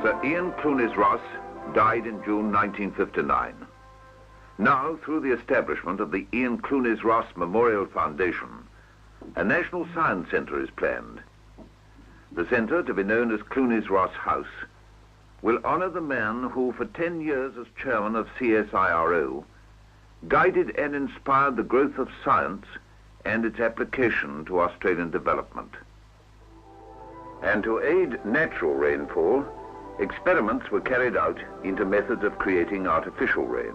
Sir Ian Clunies-Ross died in June 1959. Now, through the establishment of the Ian Clunies-Ross Memorial Foundation, a national science centre is planned. The centre, to be known as Clunies-Ross House, will honour the man who, for 10 years as chairman of CSIRO, guided and inspired the growth of science and its application to Australian development. And to aid natural rainfall, experiments were carried out into methods of creating artificial rain.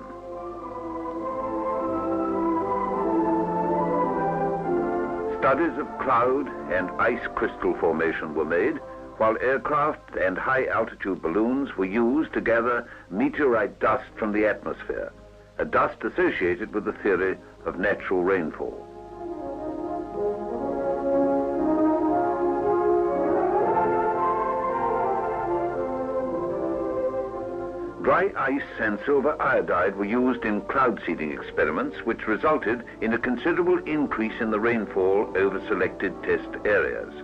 Studies of cloud and ice crystal formation were made, while aircraft and high-altitude balloons were used to gather meteorite dust from the atmosphere, a dust associated with the theory of natural rainfall. Dry ice and silver iodide were used in cloud seeding experiments, which resulted in a considerable increase in the rainfall over selected test areas.